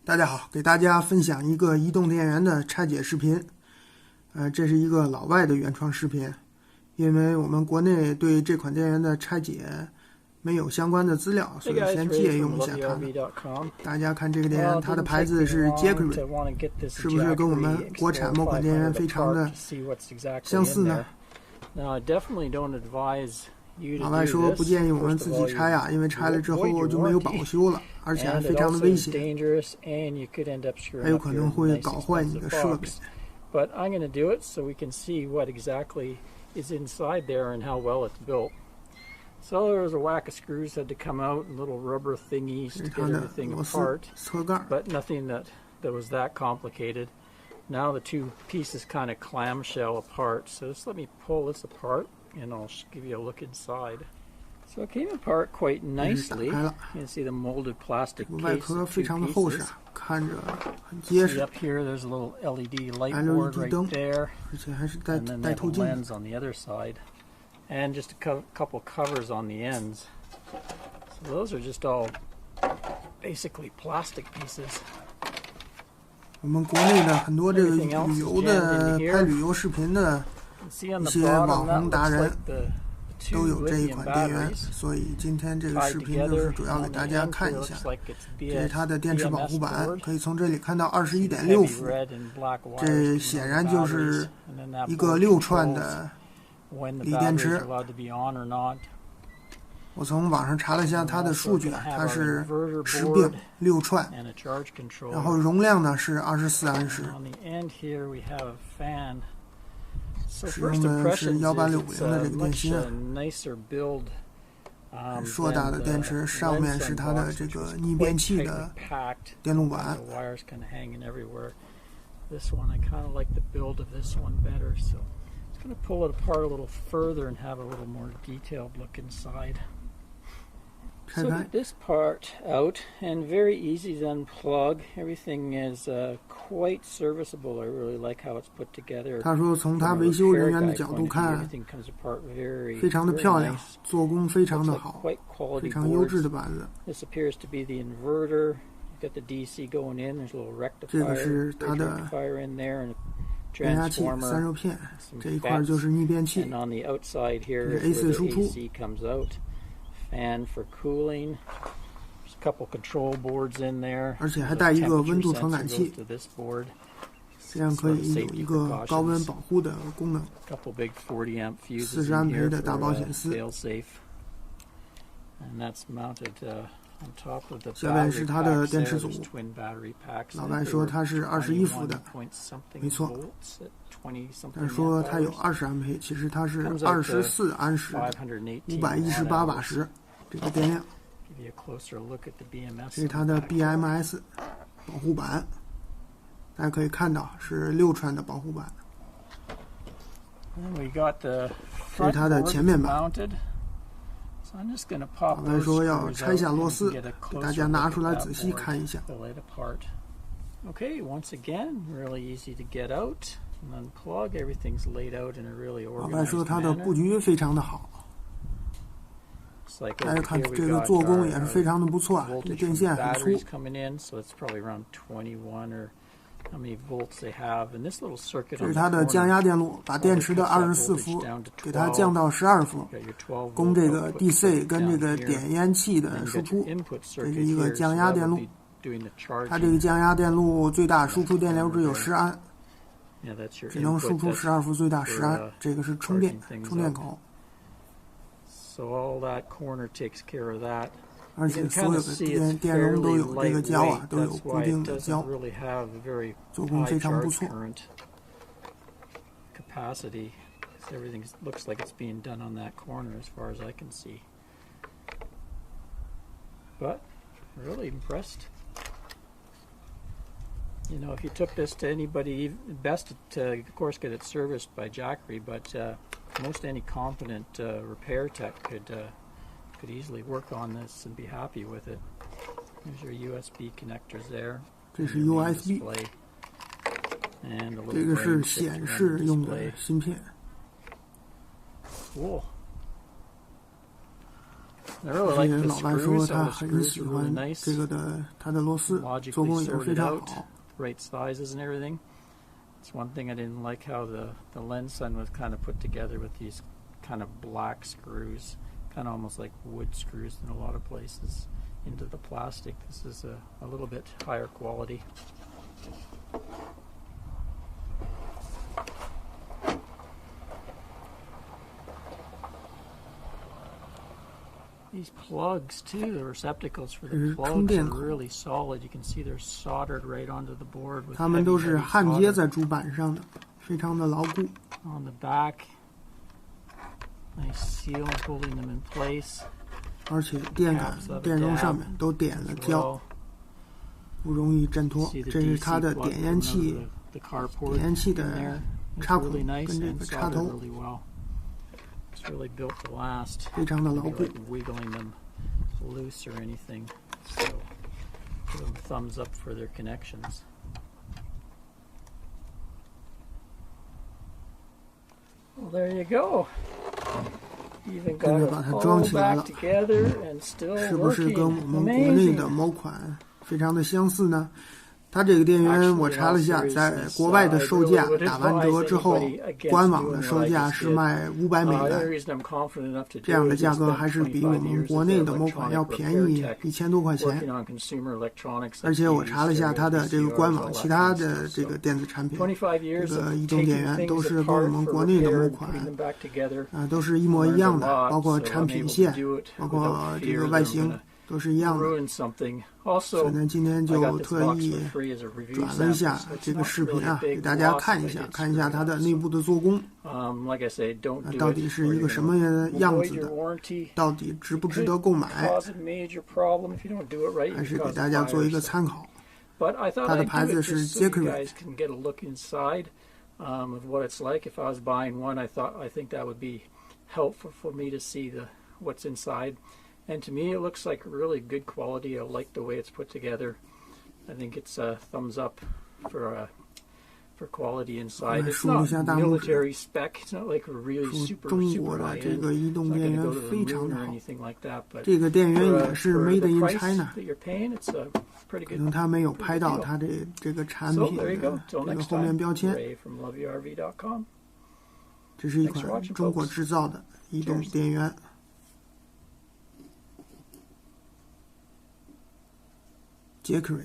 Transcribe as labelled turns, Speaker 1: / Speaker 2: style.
Speaker 1: 大家好，给大家分享一个移动电源的拆解视频。这是一个老外的原创视频，因为我们国内对这款电源的拆解没有相关的资料，所以先借用一下它们。大家看这个电源，它的牌子是杰克瑞，是不是跟我们国产某款电源非常的相似呢？老外说不建议我们自己拆啊，因为拆了之后就没有保修了，而且还非常的危险，还有可能会搞坏你的设备。
Speaker 2: But I'm going to do it so we can see what exactly is inside there and how well it's built. So there was a whack of screws had to come out and little rubber thingies to get everything apart, but nothing that was that complicated. Now the two pieces kind of clamshell apart. So just let me pull this apart and I'll give you a look inside. So it came apart quite nicely. You can see the molded plastic case, two pieces. See up here, there's a little LED light board right there, and then they have a lens on the other side, and just a couple covers on the ends. So those are just all basically plastic pieces.
Speaker 1: 我们国内的很多这个旅游的拍旅游视频的一些网红达人都有这一款电源，所以今天这个视频就是主要给大家看一下。这是它的电池保护板，可以从这里看到21.6伏，这显然就是一个6串的锂电池。我从网上查了一下它的数据，它是10并6串，然后容量呢是24安时。使用的是18650的这个电芯啊，硕大的电池，上面是它的这个逆变器的电路板。
Speaker 2: So get this part out, and very easy to unplug. Everything is quite serviceable. I really like how it's put together.
Speaker 1: 他说，从他维修人员的角度看，非常的漂亮，做工非常的好，非常优质的板子。
Speaker 2: This appears to be the inverter. You've got the DC going in. There's a little rectifier.
Speaker 1: 这个是它的变压器、散热片，这一块就是逆变器。
Speaker 2: And on the outside here,
Speaker 1: AC 输出。
Speaker 2: Fan for cooling. There's a couple control boards in there.
Speaker 1: 而且还带一个温度传感器，这样可以有一个高温保护的功能。40安培的大保险丝。下面是它的电池组，老外说它是21伏的，没错。但是说它有20安培，其实它是24安时，518瓦时这个电量。这是它的 BMS 保护板，大家可以看到是6串的保护板。这是它的前面板。老外说要拆下螺丝，给大家拿出来仔细看一下。
Speaker 2: Okay, once again, really easy to get out and unplug. Everything's laid out in a really organized manner.
Speaker 1: 老外说它的布局非常的好，大家看这个做工也是非常的不错啊，这电线很粗。这是它的降压电路，把电池的24伏给它降到12伏，供这个 DC 跟这个点烟器的输出。这是一个降压电路，它这个降压电路最大输出电流只有10安，只能输出12伏，最大10安。这个是充电口。而且所有的电容都有这个胶啊，都有固定的胶，做工非常不错。
Speaker 2: Everything looks like it's being done on that corner as far as I can see. But really impressed. You know, if you took this to anybody, best to of course get it serviced by Jackery, but most any competent repair tech could easily work on this and be happy with it. There's your USB connectors there.
Speaker 1: 这是 USB， 这个是显示用的芯片。
Speaker 2: Cool. I really like the
Speaker 1: 老外说
Speaker 2: screws.
Speaker 1: 他
Speaker 2: The
Speaker 1: 很
Speaker 2: screws
Speaker 1: 喜
Speaker 2: are
Speaker 1: 欢
Speaker 2: really nice.
Speaker 1: 这个的，它的螺丝做
Speaker 2: Logically
Speaker 1: 工也非
Speaker 2: sorted
Speaker 1: 常
Speaker 2: out,
Speaker 1: 好。
Speaker 2: right sizes and everything. It's one thing I didn't like how the lens sun was kind of put together with these kind of black screws, kind of almost like wood screws in a lot of places into the plastic. This is a little bit higher quality. These plugs too, the receptacles for the plugs are really solid. You can see they're soldered right onto the board with
Speaker 1: 它们都是
Speaker 2: heavy
Speaker 1: 焊接
Speaker 2: solder.
Speaker 1: 在主板上的，非常的牢固。
Speaker 2: On the back, nice seal holding them in place.
Speaker 1: 而且电杆、电容上面都点了胶，不容易挣脱。这是它的点烟器，点烟器的插孔跟这个插头，
Speaker 2: It's really built to last.
Speaker 1: 非常的牢固。
Speaker 2: Like wiggling them loose or anything. So give them thumbs up for their connections. Well, there you go. Even got it all back together and still
Speaker 1: 是不是
Speaker 2: working.
Speaker 1: 跟我们国内的某款非常的相似呢？ 它这个电源我查了一下，在国外的售价打完折之后，官网的售价是卖500美元，这样的价格还是比我们国内的某款要便宜1000多块钱。而且我查了一下它的这个官网，其他的这个电子产品，这个移动电源都是跟我们国内的某款都是一模一样的，包括产品线，包括这个外形。 都是一样的，所以呢，今天就特意转了一下这个视频啊，给大家看一下它的内部的做工，到底是一个什么样子的，到底值不值得购买，还是给大家做一个参考。它的牌子是杰克瑞。
Speaker 2: Of what it's like if I was buying one, I think that would be helpful for me to see what's inside. And to me, it looks like really good quality. I like the way it's put together. I think it's a thumbs up for quality inside. It's not military spec. It's not like a really super high end. It's not going to go to the moon or anything like that. But
Speaker 1: 这个电源也是 Made in China.
Speaker 2: That you're paying, it's a pretty good.
Speaker 1: 可能他没有拍到它这个产品的这个后面标签。这是一款中国制造的移动电源。杰克瑞。